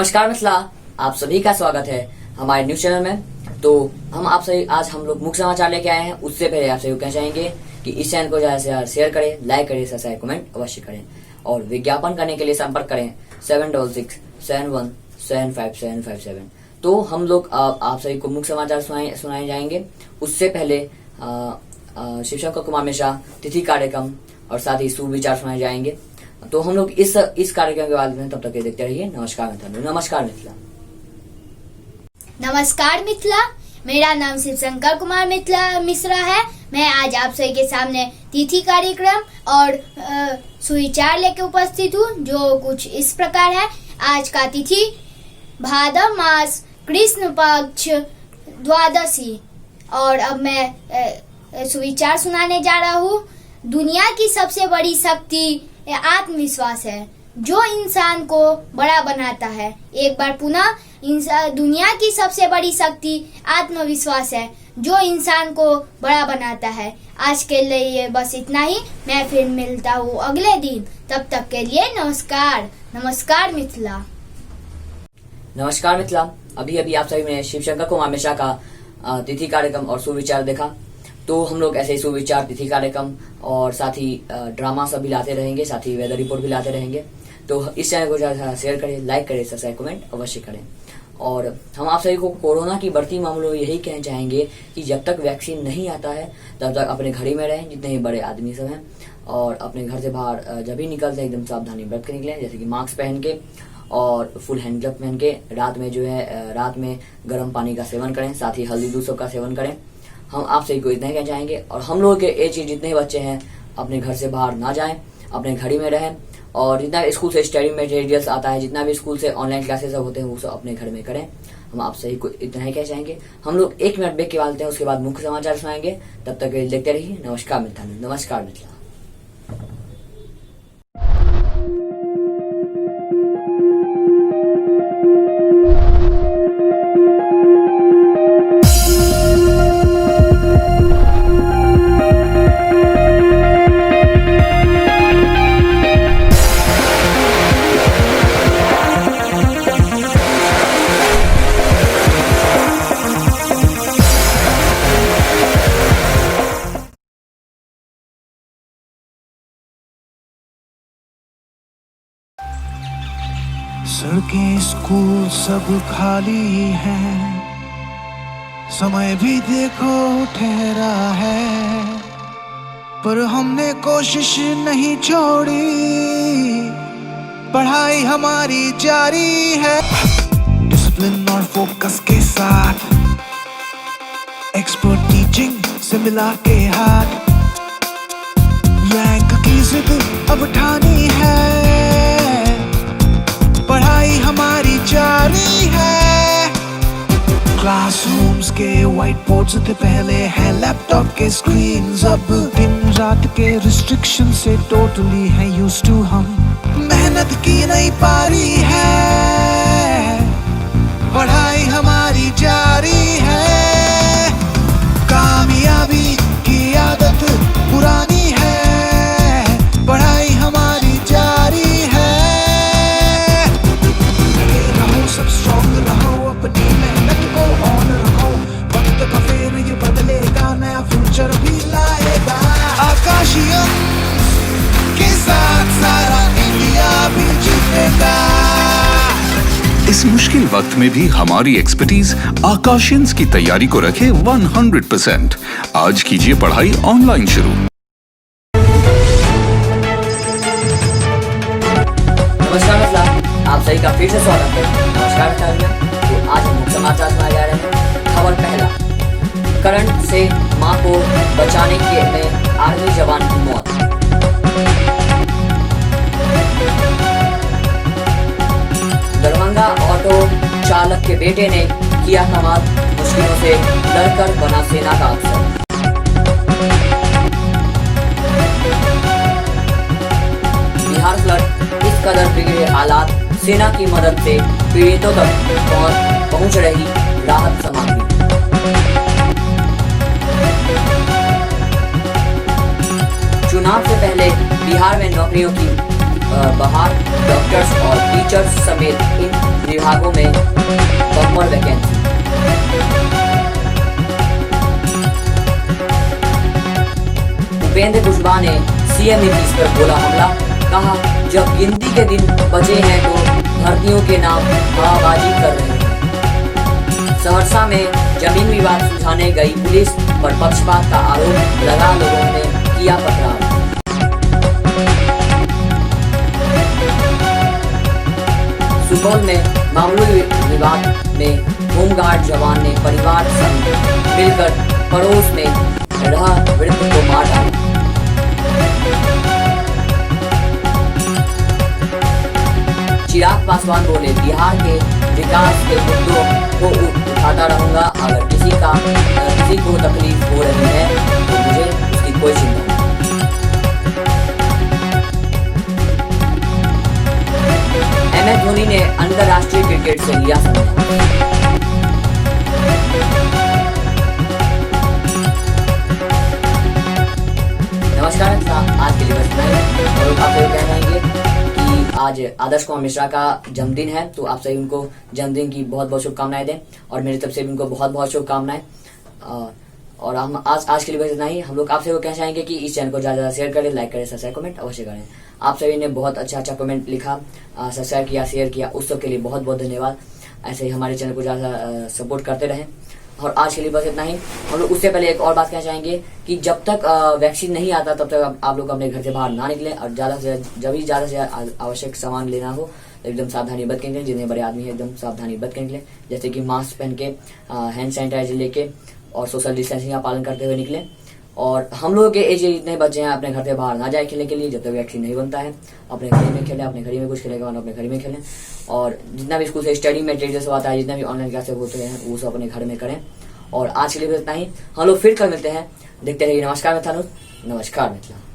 नमस्कार मिथिला, आप सभी का स्वागत है हमारे न्यूज चैनल में। तो आज हम लोग मुख्य समाचार लेके आए हैं। उससे पहले आपसे कहना चाहेंगे कि इस चैनल को ज्यादा से ज्यादा शेयर करें, लाइक करें, सब्सक्राइब, कमेंट अवश्य करें और विज्ञापन करने के लिए संपर्क करें 7667175757। तो हम लोग आप सभी को मुख्य समाचार सुनाए जाएंगे। उससे पहले शिवशंकर कुमार मिश्रा तिथि कार्यक्रम और साथ ही सुविचार सुनाए जाएंगे। तो हम लोग इस कार्यक्रम के बाद में तब तक देखते रहिए। नमस्कार मिथिला। नमस्कार मिथिला। नमस्कार मिथिला, मेरा नाम शिवशंकर कुमार मिश्रा है। मैं आज आप सभी के सामने तिथि कार्यक्रम और सुविचार लेकर उपस्थित हूँ, जो कुछ इस प्रकार है। आज का तिथि भाद्र मास कृष्ण पक्ष द्वादशी। और अब मैं सुविचार सुनाने जा रहा हूँ। दुनिया की सबसे बड़ी शक्ति आत्मविश्वास है, जो इंसान को बड़ा बनाता है। एक बार पुनः, दुनिया की सबसे बड़ी शक्ति आत्मविश्वास है, जो इंसान को बड़ा बनाता है। आज के लिए बस इतना ही। मैं फिर मिलता हूँ अगले दिन। तब तक के लिए नमस्कार। नमस्कार मिथिला। नमस्कार मिथिला। अभी आप सभी ने शिवशंकर कुमार मिश्रा का तिथि कार्यक्रम और सुविचार देखा। तो हम लोग ऐसे ही सुविचार, तिथि कार्यक्रम और साथ ही ड्रामा सब भी लाते रहेंगे, साथ ही वेदर रिपोर्ट भी लाते रहेंगे। तो इस चैनल को ज्यादा शेयर करें, लाइक करें, सब्सक्राइब, कमेंट अवश्य करें। और हम आप सभी को कोरोना की बढ़ती मामलों में यही कहना चाहेंगे कि जब तक वैक्सीन नहीं आता है तब तक अपने घर ही में रहें, जितने ही बड़े आदमी सब हैं। और अपने घर से बाहर जब भी निकलते हैं एकदम सावधानी बरत के निकलें, जैसे कि मास्क पहन के और फुल हैंड ग्लव पहन के। रात में गर्म पानी का सेवन करें, साथ ही हल्दी दूध सब का सेवन करें। हम आप सभी को इतना ही कहना चाहेंगे। और हम लोगों के एज के जितने बच्चे हैं अपने घर से बाहर ना जाएं, अपने घर ही में रहें। और जितना स्कूल से स्टडी मटेरियल्स आता है, जितना भी स्कूल से ऑनलाइन क्लासेस होते हैं, वो सब अपने घर में करें। हम आप सभी को इतना ही कहना चाहेंगे। हम लोग 1 मिनट ब्रेक के बाद लेते हैं, उसके बाद मुख्य समाचार सुनाएंगे। तब तक देखते रहिए। नमस्कार मिथिला। नमस्कार मिथिला। सड़कें, स्कूल सब खाली हैं, समय भी देखो ठहरा है, पर हमने कोशिश नहीं छोड़ी, पढ़ाई हमारी जारी है। डिसिप्लिन और फोकस के साथ एक्सपर्ट टीचिंग से मिला के हाथ, रैंक की जिद अब ठानी है, पढ़ाई हमारी जारी है। क्लासरूम्स के व्हाइट बोर्ड्स थे पहले, है लैपटॉप के स्क्रीन्स अब। दिन रात के रिस्ट्रिक्शन से टोटली है यूज्ड टू हम। मेहनत की नई पारी है, पढ़ाई हमारी जारी है। कामयाबी की आदत पुरानी है, पढ़ाई हमारी जारी है। सब स्ट्रॉन्ग रहो, अपनी मेहनत को ऑन रखो, वक्त का फेर ये बदलेगा, नया फ्यूचर भी लाएगा। आकाशियन के साथ सारा इंडिया भी जीतेगा। इस मुश्किल वक्त में भी हमारी एक्सपर्टीज आकाशियंस की तैयारी को रखे 100%। आज कीजिए पढ़ाई ऑनलाइन शुरू। नमस्कार मिथिला, आप सभी का फिर से स्वागत है। नमस्कार मिथिला। तो आज हम समाचार सुनाए जा रहे हैं। खबर पहला, करंट से मां को बचाने के में आर्मी जवान की मौत। दरभंगा ऑटो चालक के बेटे ने किया कमाल, मुश्किलों से लड़कर बना सेना का अफसर। बिहार फ्लड, इस कदर बिगड़े हालात, सेना की मदद से पीड़ितों तक पहुंच रही राहत सामग्री। चुनाव से पहले बिहार में नौकरियों की बहार, डॉक्टर्स और टीचर्स समेत इन विभागों में बम्पर वैकेंसी। उपेंद्र कुशवाहा ने सीएम नीतीश पर बोला हमला, कहा जब गिनती के दिन बचे हैं तो भर्तियों के नाम हवाबाजी कर रहे हैं। सहरसा में जमीन विवाद सुलझाने गई पुलिस पर पक्षपात का आरोप लगा, लोगों ने किया पथराव। सुपौल में मामूली विवाद में होमगार्ड जवान ने परिवार संग मिलकर पड़ोस में रह वृद्ध को मार डाला। चिराग पासवान बोले बिहार के विकास के मुद्दों को उठाता रहूंगा, अगर किसी को तकलीफ हो रही है तो मुझे उसकी कोई चिंता नहीं। MS धोनी ने अंतर्राष्ट्रीय क्रिकेट से लिया संन्यास। नमस्कार मित्रों, आज के लिए बस इतना ही। और आप लोग कह रहेंगे कि आज आदर्श कुमार मिश्रा का जन्मदिन है, तो आप सभी उनको जन्मदिन की बहुत बहुत शुभकामनाएं दें और मेरी तरफ से भी उनको बहुत बहुत शुभकामनाएं। और हम आज के लिए बस इतना ही। हम लोग आपसे वो कहना चाहेंगे कि इस चैनल को ज्यादा शेयर करें, लाइक करें, सब्सक्राइब, कमेंट अवश्य करें। आप सभी ने बहुत अच्छा कमेंट लिखा, सब्सक्राइब किया, शेयर किया, उस सब के लिए बहुत बहुत धन्यवाद। ऐसे ही हमारे चैनल को ज्यादा सपोर्ट करते रहें। और आज के लिए बस इतना ही। हम लोग उससे पहले एक और बात कहना चाहेंगे कि जब तक वैक्सीन नहीं आता तब तक आप लोग अपने घर से बाहर ना निकलें, और जब भी ज्यादा से आवश्यक सामान लेना हो तो एकदम सावधानी बरत के निकलें। जितने बड़े आदमी हैं एकदम सावधानी बरत के निकलें, जैसे कि मास्क पहन के, हैंड सैनिटाइजर लेके और सोशल डिस्टेंसिंग का पालन करते हुए निकलें। और हम लोगों के एज जितने बच्चे हैं अपने घर से बाहर ना जाए खेलने के लिए जब तक वैक्सीन नहीं बनता है। अपने घर में खेलें, अपने घर में कुछ खेलेगा अपने घर में खेलें। और जितना भी स्कूल से स्टडी मटेरियल सब आता है, जितना भी ऑनलाइन क्लासेस होते हैं वो सब अपने घर में करें। और आज के लिए इतना ही। हम लोग फिर कल मिलते हैं। देखते रहिए। नमस्कार मित्रों, नमस्कार मित्रों।